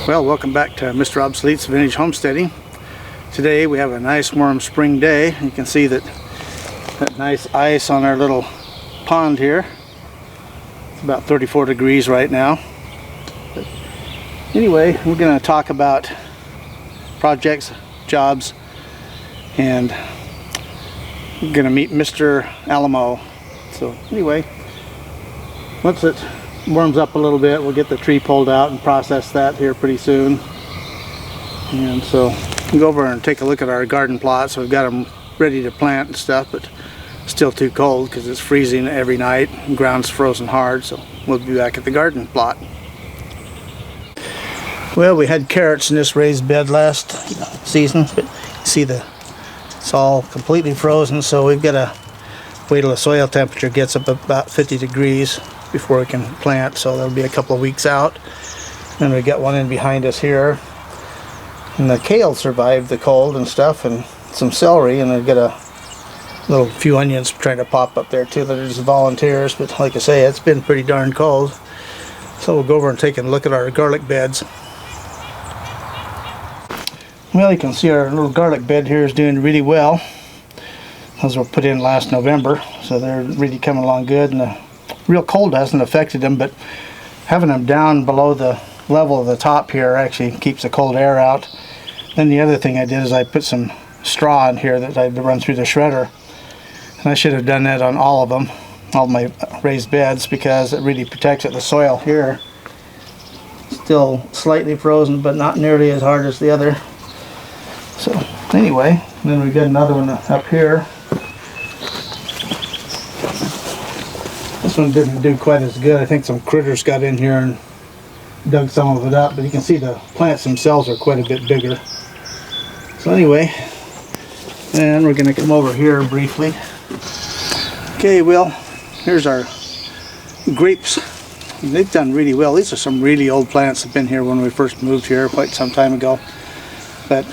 Well, welcome back to Mr. Obsolete's Vintage Homesteading. Today we have a nice warm spring day. You can see that nice ice on our little pond here. It's about 34 degrees right now. But anyway, we're going to talk about projects, jobs, and we're going to meet Mr. Alamo. So anyway, once it warms up a little bit, we'll get the tree pulled out and process that here pretty soon. And so we'll go over and take a look at our garden plots. We've got them ready to plant and stuff, but still too cold because it's freezing every night and ground's frozen hard. So we'll be back at the garden plot. Well, we had carrots in this raised bed last season, but you see it's all completely frozen, so we've got to wait till the soil temperature gets up about 50 degrees before we can plant, so that'll be a couple of weeks out. Then we got one in behind us here, and the kale survived the cold and stuff, and some celery, and I've got a few onions trying to pop up there too. They're just volunteers, but like I say, it's been pretty darn cold. So we'll go over and take a look at our garlic beds. Well, you can see our little garlic bed here is doing really well. Those were put in last November, so they're really coming along good, and the real cold hasn't affected them, but having them down below the level of the top here actually keeps the cold air out. Then the other thing I did is I put some straw in here that I had to run through the shredder, and I should have done that on all of them, all my raised beds, because it really protects it. The soil here still slightly frozen, but not nearly as hard as the other. So anyway, then we've got another one up here. This one didn't do quite as good. I think some critters got in here and dug some of it up, but you can see the plants themselves are quite a bit bigger. So anyway, and we're going to come over here briefly. Okay, well, here's our grapes. They've done really well. These are some really old plants that have been here when we first moved here quite some time ago. But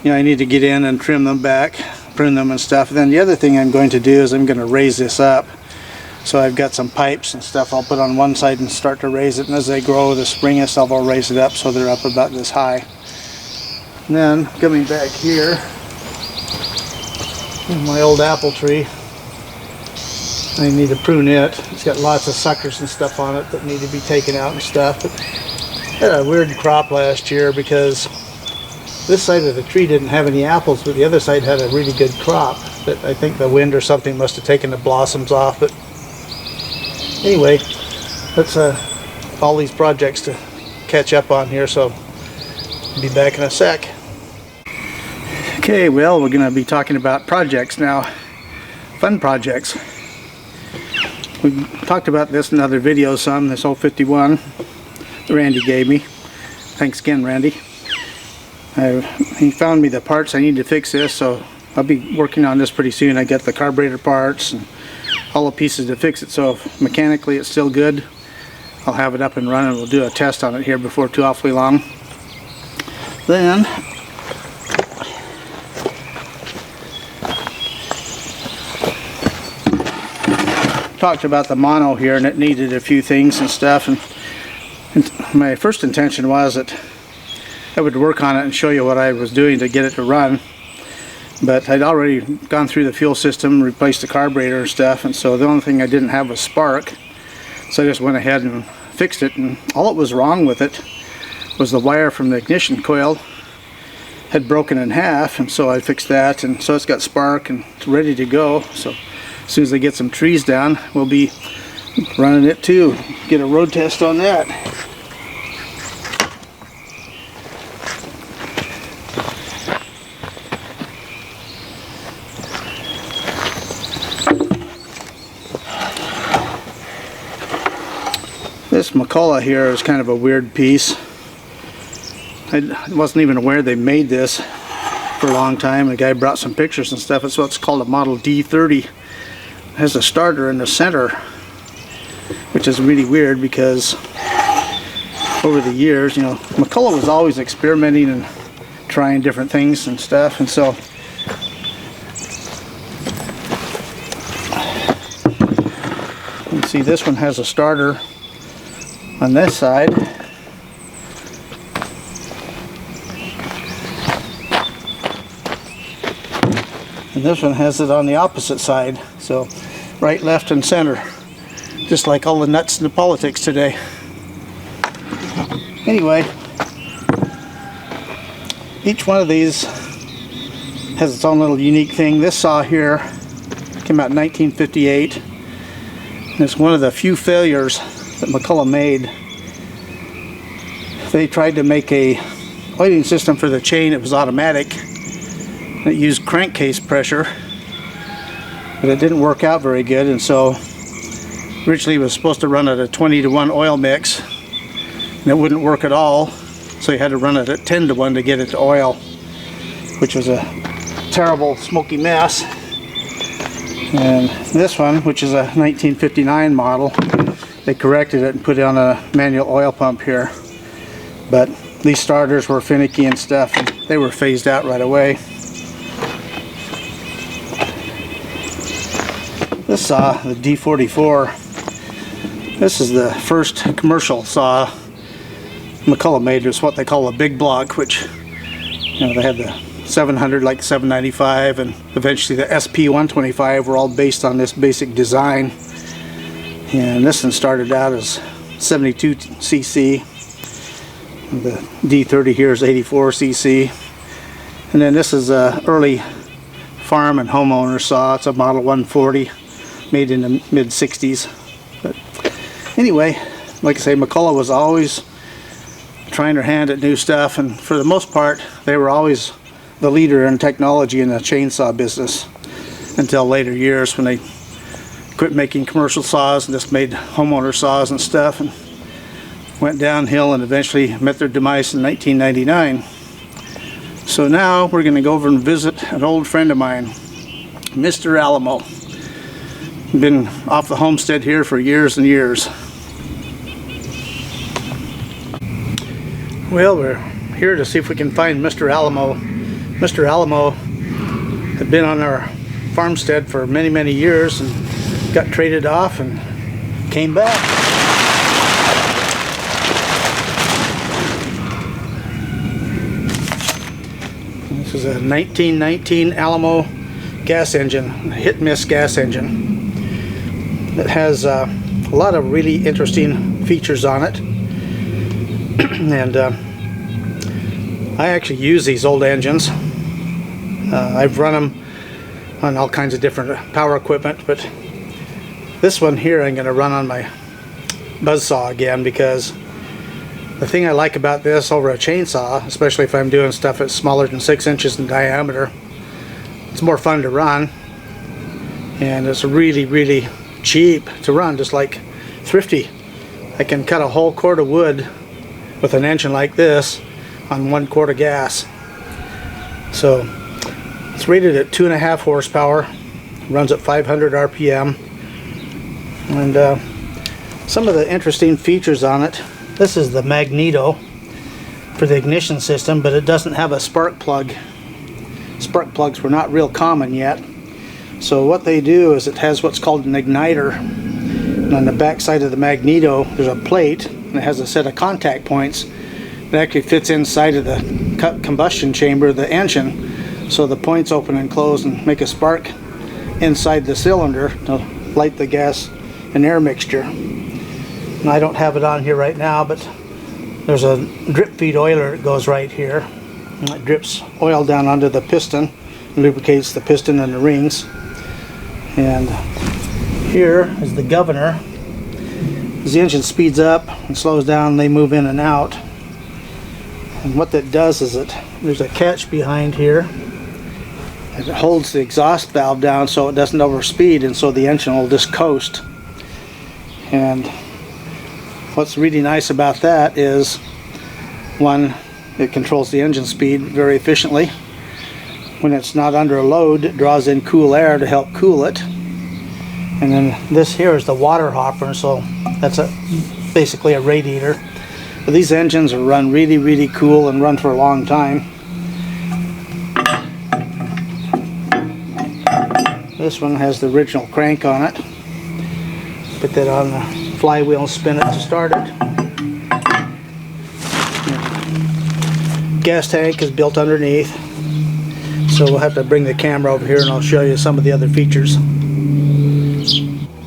you know, I need to get in and trim them back, prune them and stuff. And then the other thing I'm going to do is I'm going to raise this up. So I've got some pipes and stuff I'll put on one side and start to raise it, and as they grow this spring and stuff, I'll raise it up so they're up about this high. And then coming back here, my old apple tree, I need to prune it. It's got lots of suckers and stuff on it that need to be taken out and stuff. But I had a weird crop last year because this side of the tree didn't have any apples, but the other side had a really good crop. But I think the wind or something must have taken the blossoms off. But anyway, that's all these projects to catch up on here, so I'll be back in a sec. Okay, well, we're going to be talking about projects now. Fun projects. We talked about this in other videos some, this 051 that Randy gave me. Thanks again, Randy. He found me the parts I need to fix this, so I'll be working on this pretty soon. I got the carburetor parts and all the pieces to fix it, so if mechanically it's still good, I'll have it up and running. We'll do a test on it here before too awfully long. Then talked about the mono here, and it needed a few things and stuff, and my first intention was that I would work on it and show you what I was doing to get it to run. But I'd already gone through the fuel system, replaced the carburetor and stuff, and so the only thing I didn't have was spark. So I just went ahead and fixed it, and all that was wrong with it was the wire from the ignition coil had broken in half, and so I fixed that, and so it's got spark and it's ready to go. So as soon as I get some trees down, we'll be running it too. Get a road test on that. This McCullough here is kind of a weird piece. I wasn't even aware they made this for a long time. The guy brought some pictures and stuff. It's what's called a Model D30. It has a starter in the center, which is really weird because over the years, you know, McCullough was always experimenting and trying different things and stuff, and so you can see this one has a starter on this side, And this one has it on the opposite side, so right, left, and center, just like all the nuts in the politics today. Anyway, each one of these has its own little unique thing. This saw here came out in 1958. And it's one of the few failures that McCulloch made. They tried to make a oiling system for the chain. It was automatic. It used crankcase pressure, but it didn't work out very good, and so originally it was supposed to run at a 20-to-1 oil mix, and it wouldn't work at all, so you had to run it at 10-to-1 to get it to oil, which was a terrible smoky mess. And this one, which is a 1959 model, they corrected it and put it on a manual oil pump here, but these starters were finicky and stuff, and they were phased out right away. This saw, the D44, this is the first commercial saw McCulloch made. It's what they call a big block, which, you know, they had the 700 like 795 and eventually the SP125 were all based on this basic design. And this one started out as 72cc. The D30 here is 84cc. And then this is a early farm and homeowner saw. It's a model 140. Made in the mid-60s. But anyway, like I say, McCulloch was always trying their hand at new stuff, and for the most part they were always the leader in technology in the chainsaw business until later years when they quit making commercial saws and just made homeowner saws and stuff, and went downhill and eventually met their demise in 1999. So now we're going to go over and visit an old friend of mine, Mr. Alamo. Been off the homestead here for years and years. Well, we're here to see if we can find Mr. Alamo. Mr. Alamo had been on our farmstead for many, many years and got traded off and came back. This is a 1919 Alamo gas engine, a hit-miss gas engine. It has a lot of really interesting features on it, and I actually use these old engines. I've run them on all kinds of different power equipment, but this one here I'm going to run on my buzzsaw again, because the thing I like about this over a chainsaw, especially if I'm doing stuff that's smaller than 6 inches in diameter, it's more fun to run, and it's really, really cheap to run, just like thrifty. I can cut a whole cord of wood with an engine like this on 1 quart of gas. So it's rated at 2.5 horsepower, runs at 500 RPM, and some of the interesting features on it. This is the magneto for the ignition system, but it doesn't have a spark plug. Spark plugs were not real common yet. So what they do is it has what's called an igniter, and on the back side of the magneto there's a plate, and it has a set of contact points that actually fits inside of the combustion chamber of the engine, so the points open and close and make a spark inside the cylinder to light the gas and air mixture. And I don't have it on here right now, but there's a drip feed oiler that goes right here, and it drips oil down onto the piston, lubricates the piston and the rings. And here is the governor. As the engine speeds up and slows down, they move in and out. And what that does is there's a catch behind here, and it holds the exhaust valve down so it doesn't overspeed, and so the engine will just coast. And what's really nice about that is, one, it controls the engine speed very efficiently. When it's not under a load, it draws in cool air to help cool it. And then this here is the water hopper, so that's basically a radiator. But these engines are run really, really cool and run for a long time. This one has the original crank on it. Put that on the flywheel and spin it to start it. Gas tank is built underneath. So we'll have to bring the camera over here and I'll show you some of the other features.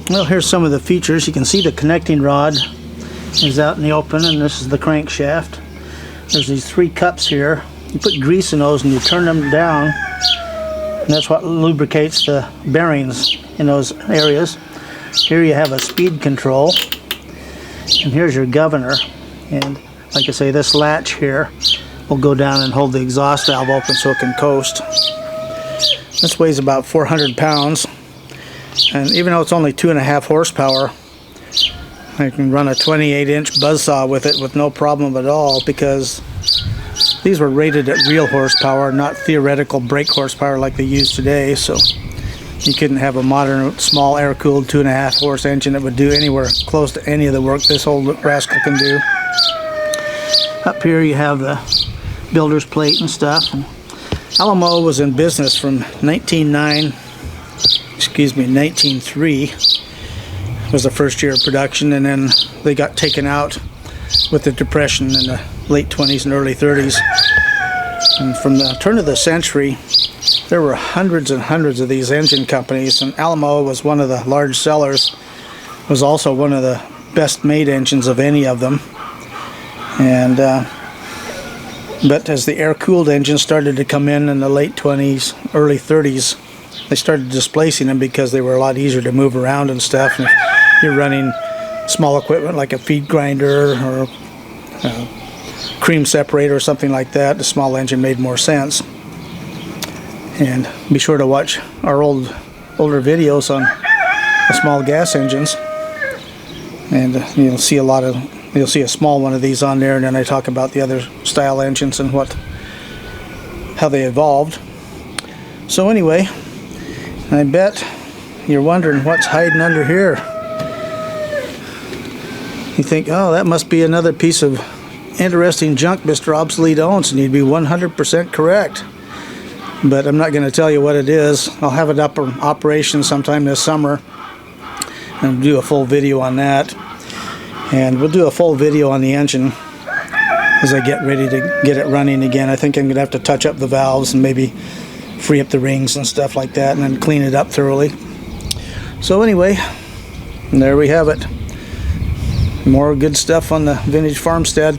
Well, here's some of the features. You can see the connecting rod is out in the open, and this is the crankshaft. There's these 3 cups here. You put grease in those and you turn them down, and that's what lubricates the bearings in those areas. Here you have a speed control, and here's your governor. And like I say, this latch here will go down and hold the exhaust valve open so it can coast. This weighs about 400 pounds, and even though it's only 2.5 horsepower, I can run a 28-inch buzzsaw with it with no problem at all, because these were rated at real horsepower, not theoretical brake horsepower like they use today. So you couldn't have a modern small air-cooled 2.5 horse engine that would do anywhere close to any of the work this old rascal can do. Up here you have the builder's plate and stuff. And Alamo was in business from 1903 was the first year of production, and then they got taken out with the Depression in the late 20s and early 30s. And from the turn of the century, there were hundreds and hundreds of these engine companies, and Alamo was one of the large sellers, was also one of the best made engines of any of them. And but as the air-cooled engines started to come in the late 20s, early 30s, they started displacing them because they were a lot easier to move around and stuff. And if you're running small equipment like a feed grinder or a cream separator or something like that, the small engine made more sense. And be sure to watch our older videos on the small gas engines, and you'll see a small one of these on there, and then I talk about the other style engines and how they evolved. So anyway, I bet you're wondering what's hiding under here. You think, oh, that must be another piece of interesting junk Mr. Obsolete owns, and you'd be 100% correct. But I'm not going to tell you what it is. I'll have it up in operation sometime this summer and do a full video on that. And we'll do a full video on the engine as I get ready to get it running again. I think I'm going to have to touch up the valves and maybe free up the rings and stuff like that, and then clean it up thoroughly. So anyway, there we have it. More good stuff on the vintage farmstead.